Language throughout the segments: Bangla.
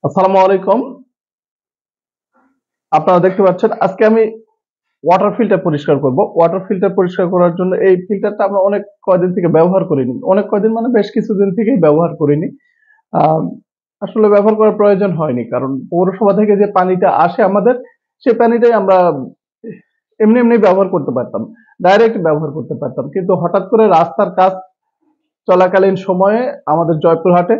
আসসালামু আলাইকুম। আপনারা দেখতে পাচ্ছেন আজকে আমি ওয়াটার ফিল্টার পরিষ্কার করব। ওয়াটার ফিল্টার পরিষ্কার করার জন্য এই ফিল্টারটা আমরা অনেক কয়দিন থেকে ব্যবহার করিনি। অনেক কয়দিন মানে বেশ কিছুদিন থেকেই ব্যবহার করিনি। আহ, আসলে ব্যবহার করার প্রয়োজন হয়নি, কারণ পৌরসভা থেকে যে পানিটা আসে আমাদের, সেই পানিটাই আমরা এমনি এমনি ব্যবহার করতে পারতাম, ডাইরেক্ট ব্যবহার করতে পারতাম। কিন্তু হঠাৎ করে রাস্তার কাজ চলাকালীন সময়ে আমাদের জয়পুরহাটে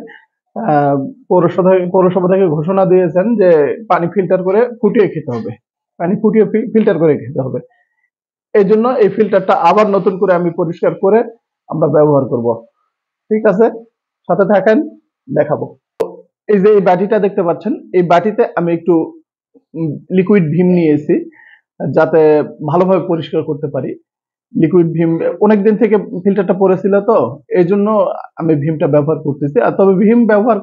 পৌরসভা থেকে ঘোষণা দিয়েছেন যে পানি ফিল্টার করে ফুটিয়ে খেতে হবে, পানি ফুটিয়ে ফিল্টার করে খেতে হবে। এই জন্য এই ফিল্টারটা আবার নতুন করে আমি পরিষ্কার করে আমরা ব্যবহার করব। ঠিক আছে, সাথে থাকেন, দেখাবো। এই যে এই বাটিটা দেখতে পাচ্ছেন, এই বাটিতে আমি একটু লিকুইড ভীম নিয়েছি, যাতে ভালোভাবে পরিষ্কার করতে পারি। লিকুইড ভীম অনেকদিন থেকে ফিল্টারটা পড়েছিল, তো এই জন্য আমি ভীমটা ব্যবহার করতেছি। আর তবে ভীম ব্যবহার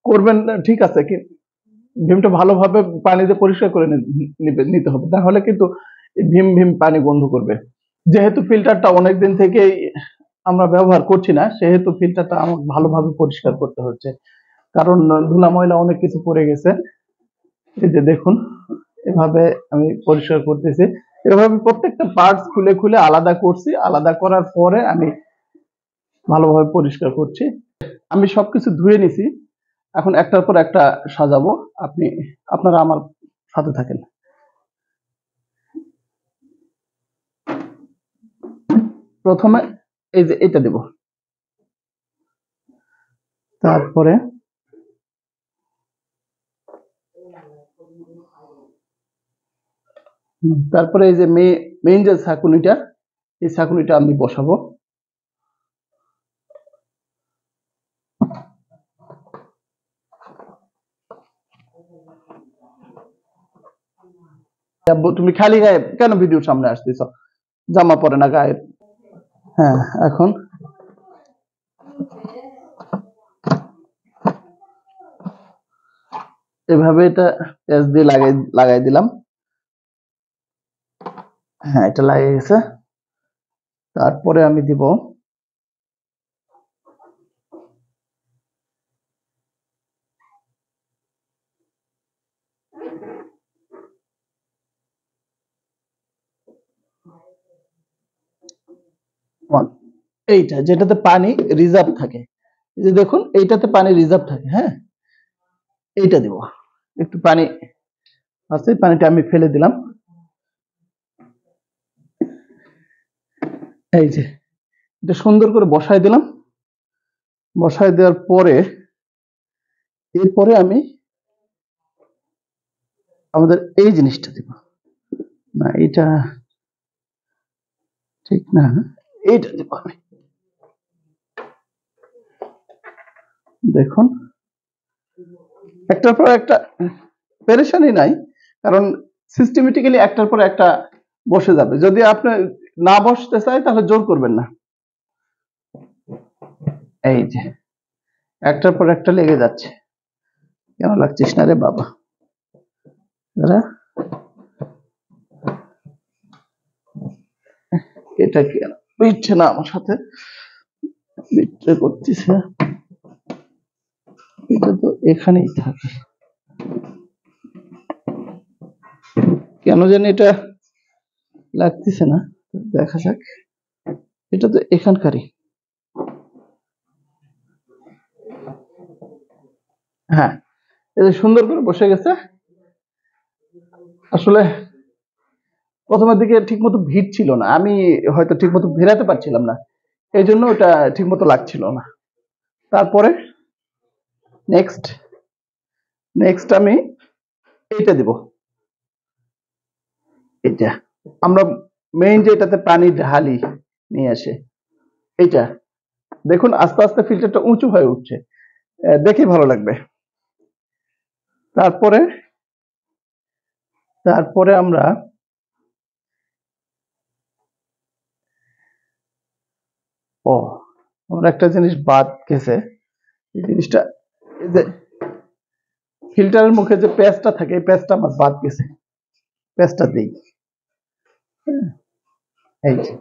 করবেন ঠিক আছে, ভীমটা ভালোভাবে পানিতে পরিষ্কার করে নিতে হবে, না হলে কিন্তু ভীম ভীম পানি বন্ধ করবে। যেহেতু ফিল্টারটা অনেকদিন থেকেই আমরা ব্যবহার করছি না, সেহেতু ফিল্টারটা আমাকে ভালোভাবে পরিষ্কার করতে হচ্ছে, কারণ ধুলা ময়লা অনেক কিছু পড়ে গেছে। এই যে দেখুন, এভাবে আমি পরিষ্কার করতেছি। এভাবে প্রত্যেকটা পার্টস খুলে খুলে আলাদা করছি, আলাদা করার পরে আমি ভালোভাবে পরিষ্কার করছি। আমি সবকিছু ধুয়ে নিছি, এখন একটার পর একটা সাজাবো। আপনারা আমার সাথে থাকেন। প্রথমে এই যে এটা দেব, তারপরে এই যে মেইন যে ছাঁকুনিটা, এই ছাঁকুনিটা আমি বসাবো। তুমি খালি গায়ে কেন ভিডিওর সামনে আসতেছ? জামা পরে না গায়ে? হ্যাঁ, এখন এভাবে এটা পেঁচ দিয়ে লাগাই দিলাম। হ্যাঁ, এটা লাগিয়ে গেছে। তারপরে আমি দিব এইটা, যেটাতে পানি রিজার্ভ থাকে। এই যে দেখুন, এইটাতে পানি রিজার্ভ থাকে। হ্যাঁ, এইটা দিব। একটু পানি আছে, পানিটা আমি ফেলে দিলাম। এই যে এটা সুন্দর করে বসাই দিলাম। বসাই দেওয়ার পরে এরপরে আমি আমাদের এই জিনিসটা দিব। না, এটা ঠিক না, এইটা দিব আমি। দেখুন, একটার পর একটা পেরেশানি নাই, কারণ সিস্টেমেটিক্যালি একটার পর একটা বসে যাবে। যদি আপনি না বসতে চাই তাহলে জোর করবেন না। এই যে একটার পর একটা লেগে যাচ্ছে, কেন লাগছিস না রে বাবা? এটা কেন মিটছে না আমার সাথে? মিটতে করতেছে, এটা তো এখানেই থাকে, কেন জানি এটা লাগতেছে না। দেখা যাক, এটা তো এখানকারই। হ্যাঁ, এটা সুন্দর করে বসে গেছে। আসলে প্রথমের দিকে ঠিক মতো ভিড় ছিল না, আমি হয়তো ঠিক মতো ভেরাতে পারছিলাম না, এই জন্য ওটা ঠিক মতো লাগছিল না। তারপরে নেক্সট নেক্সট আমি এইটা দিব। এটা আমরা মেইন যে এটাতে পানি ঢালি নিয়ে আসে, এইটা দেখুন আস্তে আস্তে ফিল্টারটা উঁচু হয়ে উঠছে, দেখে ভালো লাগবে। তারপরে তারপরে আমরা ও আমরা একটা জিনিস বাদ গেছে। এই জিনিসটা, এই যে ফিল্টারের মুখে যে প্যাচটা থাকে, এই প্যাচটা আমার বাদ গেছে। প্যাচটা দিই, এই যে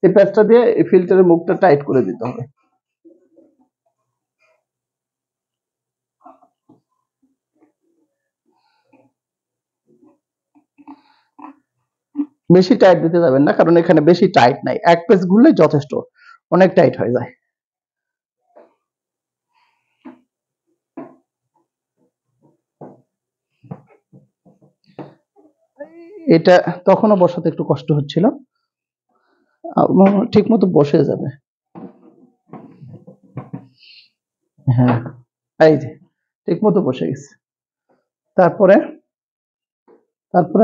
এই প্যাচটা দিয়ে এই ফিল্টারের মুখটা টাইট করে দিতে হবে। বেশি টাইট দিতে যাবেন না, কারণ এখানে বেশি টাইট নাই, এক পেজ ঘুরলে যথেষ্ট, অনেক টাইট হয়ে যায়। এটা তখনও বসাতে একটু কষ্ট হচ্ছিল, ঠিক মতো বসে যাবে। হ্যাঁ, এই যে ঠিক মতো বসে গেছে। তারপরে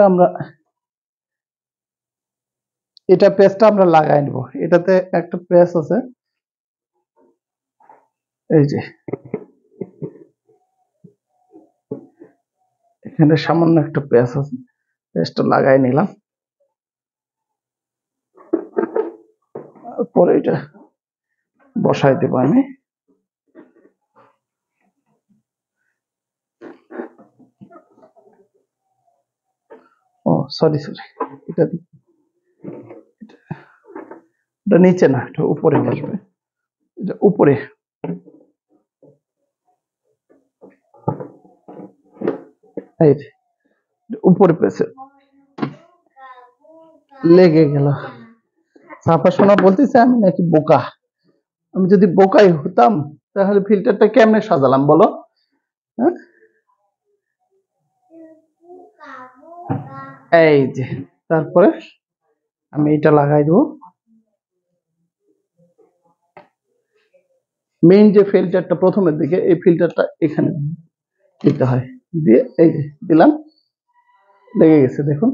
আমরা এটা পেস্টটা আমরা লাগাই নেব। এটাতে একটা প্রেস আছে, এই যে এখানে সামান্য একটা প্রেস আছে, প্রেসটা লাগাই নিলাম। পরে এটা বসাই দেবো আমি। ও সরি, এটা নিচে না, এটা উপরে বসবে, এটা উপরে। এই যে উপরে প্রেসে লেগে গেল। সাফা সোনা বলতেছে আমি নাকি বোকা। আমি যদি বোকাই হতাম তাহলে ফিল্টারটা কেমনে সাজালাম বলো? হ্যাঁ, এই যে তারপরে আমি এটা লাগাই দেবো। মেইন যে ফিল্টারটা প্রথমের দিকে, এই ফিল্টারটা এখানে দিতে হয়, দিয়ে এই যে দিলাম, লেগে গেছে দেখুন।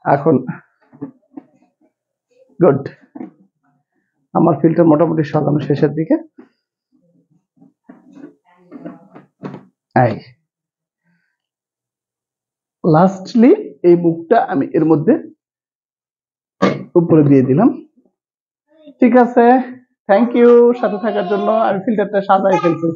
এখন গুড, আমার ফিল্টার মোটামুটি সাজানো শেষের দিকে। এই লাস্টলি এই মুখটা আমি এর মধ্যে উপরে দিয়ে দিলাম। ঠিক আছে, থ্যাংক ইউ সাথে থাকার জন্য। আমি ফিল্টারটা সাজাই ফেলছি।